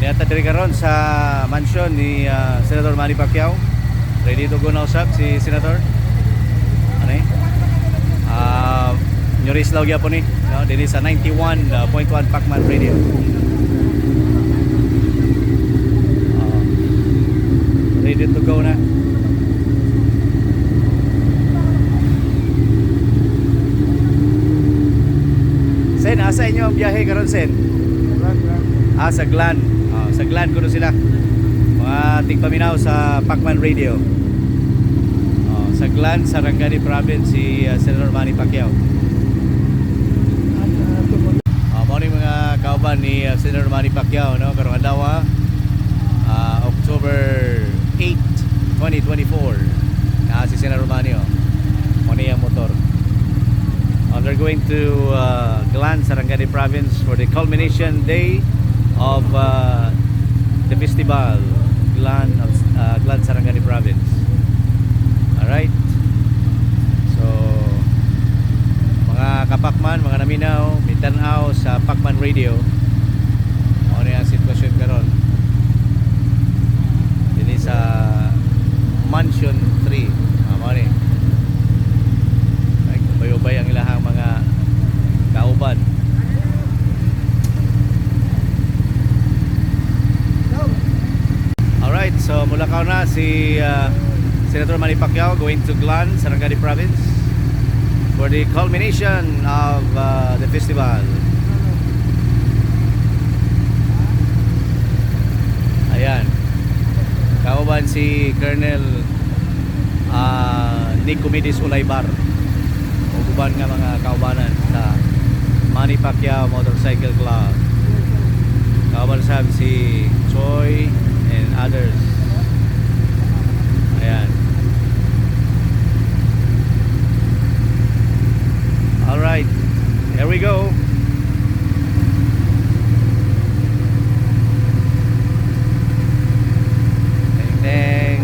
Yata diri karon sa mansion ni Senator Manny Pacquiao. Ready to go na usab si Senator. Ano eh? Nyuris law gyapon ni, no? Dinhi sa 91.1 Pacman Radio. Ready to go na. Sen, asa inyo ang biyahe karon, Sen? Sa Glan. Sa Glan kuno sila. Mga tigpaminaw sa Pacman Radio. Sa Glan, Sarangani Province, si Senator Manny Pacquiao. Mao ni mga kauban ni Senator Manny Pacquiao, no? Karong adlaw, October 8, 2024. Si Senator Manny, mao ni ang motor. They're going to Glan, Sarangani Province for the culmination day of the festival, Glan Sarangani Province. Alright, so mga kapakman, mga naminaw, mitanaw sa Pacman Radio, ano yung sitwasyon karon dini sa Mansion 3. Ano ni bayobay ang ilahang mga kauban. Alright, so mulakaw na si Senator Manny Pacquiao going to Glan, Sarangani Province for the culmination of the festival. Ayan, kauban si Colonel Nicomedes Ulaybar, uban nga mga kaubanan sa Manny Pacquiao Motorcycle Club. Kauban sab si Choi and others. Ayan. Alright, here we go. Ding ding.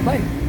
Bye.